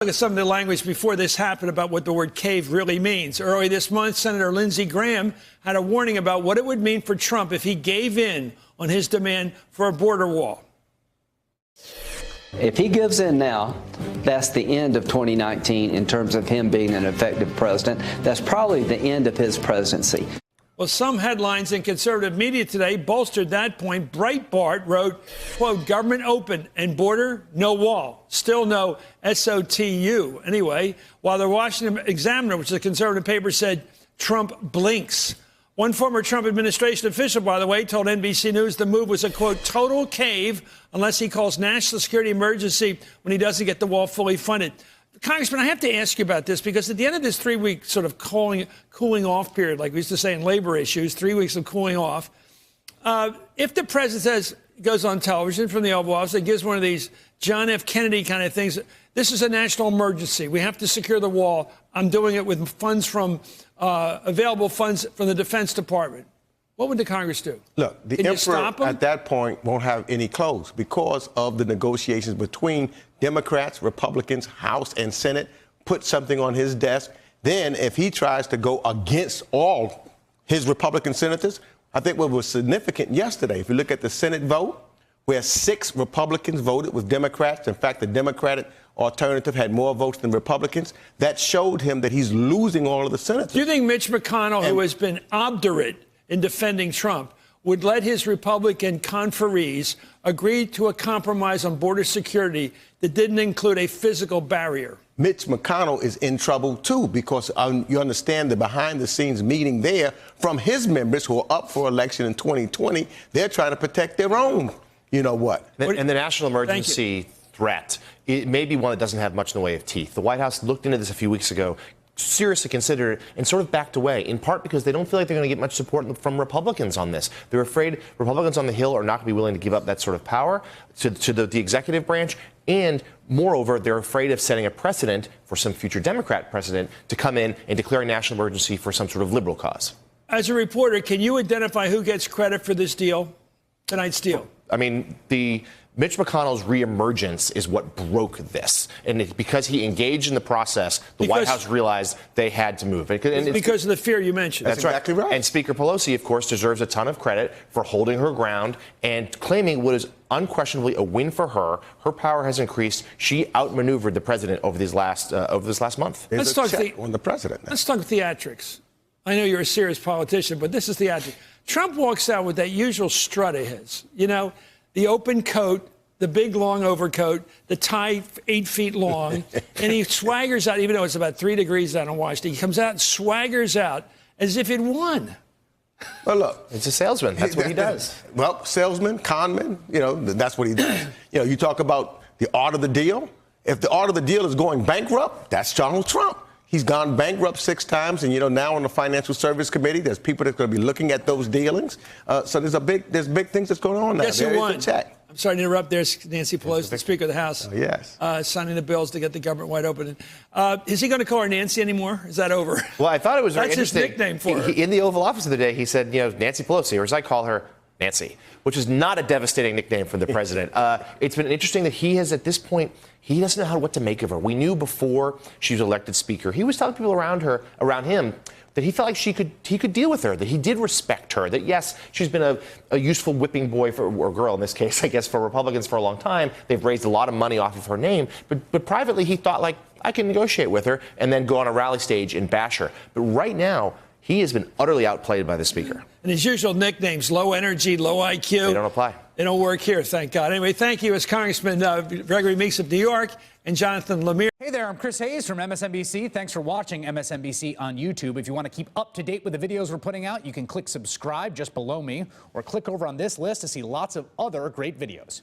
Look at some of the language before this happened about what the word cave really means. Early this month, Senator Lindsey Graham had a warning about what it would mean for Trump if he gave in on his demand for a border wall. If he gives in now, that's the end of 2019 in terms of him being an effective president. That's probably the end of his presidency. Well, some headlines in conservative media today bolstered that point. Breitbart wrote, quote, government open and border, no wall. Still no SOTU. Anyway, while the Washington Examiner, which is a conservative paper, said Trump blinks. One former Trump administration official, by the way, told NBC News the move was a, quote, total cave unless he calls national security emergency when he doesn't get the wall fully funded. Congressman, I have to ask you about this because at the end of this 3-week sort of cooling off period, like we used to say in labor issues, 3 weeks of cooling off, if the president says, goes on television from the Oval Office and gives one of these John F. Kennedy kind of things, this is a national emergency. We have to secure the wall. I'm doing it with funds from available funds from the Defense Department. What would the Congress do? Look, the emperor at that point won't have any clothes because of the negotiations between Democrats, Republicans, House and Senate, put something on his desk. Then if he tries to go against all his Republican senators, I think what was significant yesterday, if you look at the Senate vote, where 6 Republicans voted with Democrats, in fact, the Democratic alternative had more votes than Republicans, that showed him that he's losing all of the senators. Do you think Mitch McConnell, who has been obdurate in defending Trump, would let his Republican conferees agree to a compromise on border security that didn't include a physical barrier? Mitch McConnell is in trouble, too, because you understand the behind-the-scenes meeting there from his members who are up for election in 2020. They're trying to protect their own, you know what. And the national emergency threat, it may be one that doesn't have much in the way of teeth. The White House looked into this a few weeks ago, seriously considered it, and sort of backed away, in part because they don't feel like they're going to get much support from Republicans on this. They're afraid Republicans on the Hill are not going to be willing to give up that sort of power to the executive branch. And moreover, they're afraid of setting a precedent for some future Democrat president to come in and declare a national emergency for some sort of liberal cause. As a reporter, can you identify who gets credit for this deal, tonight's deal? I mean, Mitch McConnell's reemergence is what broke this. And because he engaged in the process, the White House realized they had to move. Because of the fear you mentioned. That's exactly right. And Speaker Pelosi, of course, deserves a ton of credit for holding her ground and claiming what is unquestionably a win for her. Her power has increased. She outmaneuvered the president over this last month. Let's talk on the president. Let's talk theatrics. I know you're a serious politician, but this is theatrics. Trump walks out with that usual strut of his. You know, the open coat, the big long overcoat, the tie 8 feet long, and he swaggers out, even though it's about 3 degrees out in Washington. He comes out and swaggers out as if it won. Well, look. It's a salesman. That's what he does. Well, salesman, conman, you know, that's what he does. You know, you talk about the art of the deal. If the art of the deal is going bankrupt, that's Donald Trump. He's gone bankrupt 6 times, and, you know, now on the Financial Service Committee, there's people that's going to be looking at those dealings. So there's big things that's going on now. Guess who won? I'm sorry to interrupt. There's Nancy Pelosi, the Speaker of the House. Oh, yes. Signing the bills to get the government wide open. Is he going to call her Nancy anymore? Is that over? Well, I thought it was very interesting. That's his nickname for her. In the Oval Office of the day, he said, you know, Nancy Pelosi, or as I call her, Nancy, which is not a devastating nickname for the president. It's been interesting that he has, at this point, he doesn't know what to make of her. We knew before she was elected speaker. He was telling people around him, that he felt like he could deal with her, that he did respect her, that, yes, she's been a useful whipping boy or girl in this case, I guess, for Republicans for a long time. They've raised a lot of money off of her name. But privately, he thought, like, I can negotiate with her and then go on a rally stage and bash her. But right now, he has been utterly outplayed by the speaker. And his usual nicknames, low energy, low IQ. They don't apply. They don't work here, thank God. Anyway, thank you as Congressman Gregory Meeks of New York and Jonathan Lemire. Hey there, I'm Chris Hayes from MSNBC. Thanks for watching MSNBC on YouTube. If you want to keep up to date with the videos we're putting out, you can click subscribe just below me or click over on this list to see lots of other great videos.